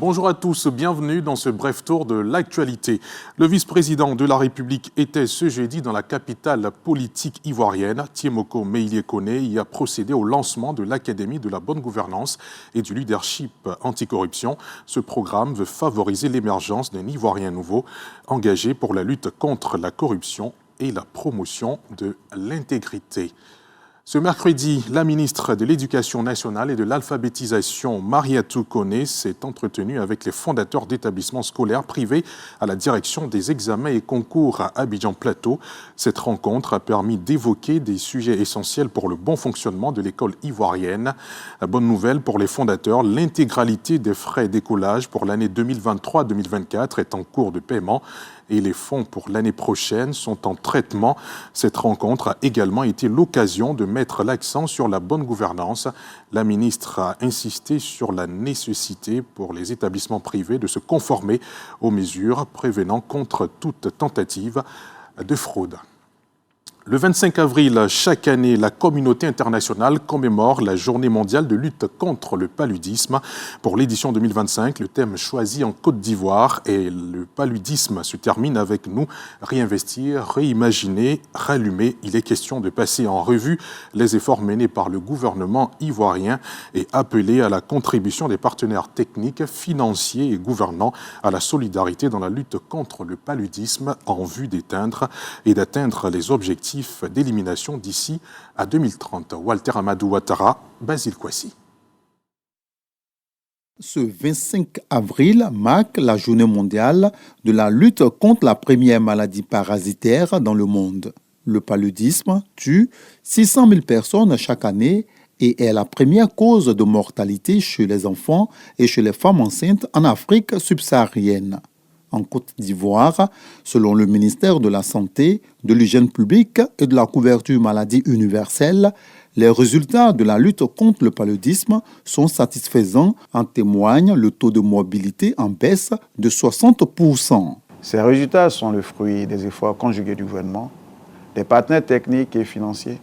Bonjour à tous, bienvenue dans ce bref tour de l'actualité. Le vice-président de la République était ce jeudi dans la capitale politique ivoirienne. Tiemoko Meïlie Kone y a procédé au lancement de l'Académie de la bonne gouvernance et du leadership anticorruption. Ce programme veut favoriser l'émergence d'un Ivoirien nouveau engagé pour la lutte contre la corruption et la promotion de l'intégrité. Ce mercredi, la ministre de l'Éducation nationale et de l'alphabétisation, Mariatou Kone, s'est entretenue avec les fondateurs d'établissements scolaires privés à la direction des examens et concours à Abidjan Plateau. Cette rencontre a permis d'évoquer des sujets essentiels pour le bon fonctionnement de l'école ivoirienne. La bonne nouvelle pour les fondateurs, l'intégralité des frais d'écolage pour l'année 2023-2024 est en cours de paiement et les fonds pour l'année prochaine sont en traitement. Cette rencontre a également été l'occasion de mettre l'accent sur la bonne gouvernance. La ministre a insisté sur la nécessité pour les établissements privés de se conformer aux mesures prévenant contre toute tentative de fraude. Le 25 avril, chaque année, la communauté internationale commémore la Journée mondiale de lutte contre le paludisme. Pour l'édition 2025, le thème choisi en Côte d'Ivoire est le paludisme se termine avec nous, réinvestir, réimaginer, rallumer. Il est question de passer en revue les efforts menés par le gouvernement ivoirien et appeler à la contribution des partenaires techniques, financiers et gouvernants à la solidarité dans la lutte contre le paludisme en vue d'atteindre les objectifs d'élimination d'ici à 2030. Walter Amadou Ouattara, Basile Kwasi. Ce 25 avril marque la journée mondiale de la lutte contre la première maladie parasitaire dans le monde. Le paludisme tue 600 000 personnes chaque année et est la première cause de mortalité chez les enfants et chez les femmes enceintes en Afrique subsaharienne. En Côte d'Ivoire, selon le ministère de la Santé, de l'Hygiène publique et de la couverture maladie universelle, les résultats de la lutte contre le paludisme sont satisfaisants, en témoigne le taux de morbidité en baisse de 60%. Ces résultats sont le fruit des efforts conjugués du gouvernement, des partenaires techniques et financiers,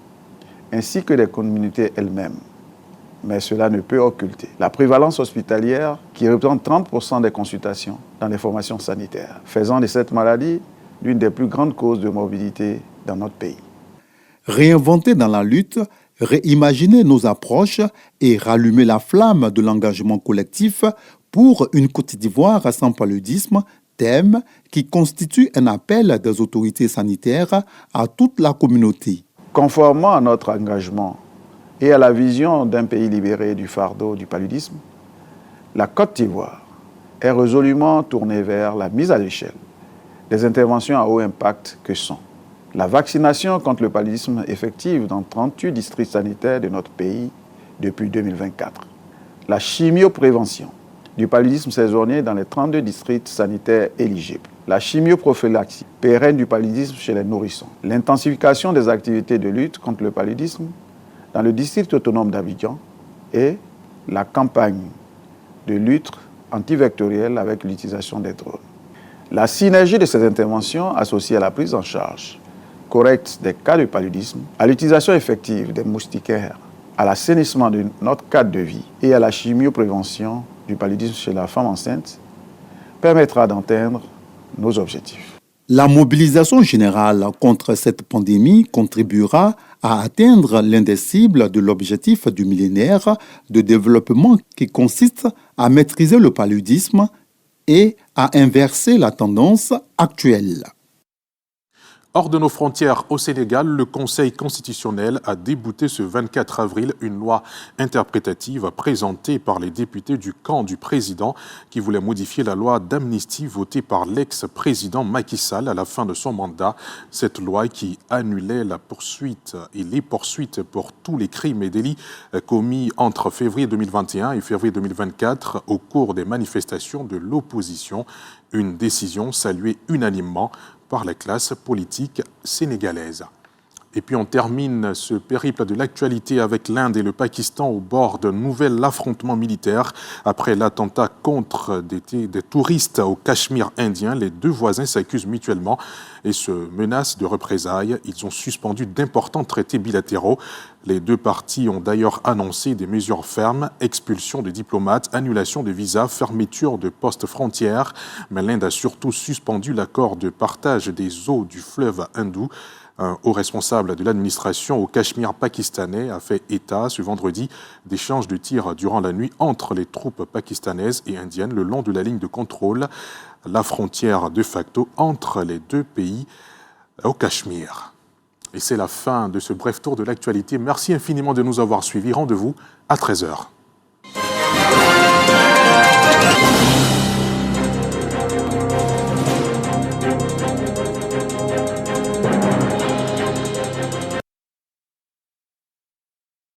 ainsi que des communautés elles-mêmes. Mais cela ne peut occulter la prévalence hospitalière qui représente 30% des consultations dans les formations sanitaires, faisant de cette maladie l'une des plus grandes causes de morbidité dans notre pays. Réinventer dans la lutte, réimaginer nos approches et rallumer la flamme de l'engagement collectif pour une Côte d'Ivoire sans paludisme, thème qui constitue un appel des autorités sanitaires à toute la communauté. Conformément à notre engagement et à la vision d'un pays libéré du fardeau du paludisme, la Côte d'Ivoire est résolument tournée vers la mise à l'échelle des interventions à haut impact que sont la vaccination contre le paludisme effective dans 38 districts sanitaires de notre pays depuis 2024, la chimioprévention du paludisme saisonnier dans les 32 districts sanitaires éligibles, la chimioprophylaxie pérenne du paludisme chez les nourrissons, l'intensification des activités de lutte contre le paludisme dans le district autonome d'Abidjan et la campagne de lutte antivectorielle avec l'utilisation des drones. La synergie de ces interventions associée à la prise en charge correcte des cas de paludisme, à l'utilisation effective des moustiquaires, à l'assainissement de notre cadre de vie et à la chimioprévention du paludisme chez la femme enceinte permettra d'atteindre nos objectifs. La mobilisation générale contre cette pandémie contribuera à atteindre l'un des cibles de l'objectif du millénaire de développement qui consiste à maîtriser le paludisme et à inverser la tendance actuelle. Hors de nos frontières au Sénégal, le Conseil constitutionnel a débouté ce 24 avril une loi interprétative présentée par les députés du camp du président qui voulait modifier la loi d'amnistie votée par l'ex-président Macky Sall à la fin de son mandat. Cette loi qui annulait la poursuite et les poursuites pour tous les crimes et délits commis entre février 2021 et février 2024 au cours des manifestations de l'opposition. Une décision saluée unanimement par la classe politique sénégalaise. Et puis on termine ce périple de l'actualité avec l'Inde et le Pakistan au bord d'un nouvel affrontement militaire. Après l'attentat contre des touristes au Cachemire indien, les deux voisins s'accusent mutuellement et se menacent de représailles. Ils ont suspendu d'importants traités bilatéraux. Les deux parties ont d'ailleurs annoncé des mesures fermes, expulsion de diplomates, annulation de visas, fermeture de postes frontières. Mais l'Inde a surtout suspendu l'accord de partage des eaux du fleuve hindou. Un haut responsable de l'administration au Cachemire pakistanais a fait état ce vendredi d'échanges de tirs durant la nuit entre les troupes pakistanaises et indiennes le long de la ligne de contrôle, la frontière de facto entre les deux pays au Cachemire. Et c'est la fin de ce bref tour de l'actualité. Merci infiniment de nous avoir suivis. Rendez-vous à 13h.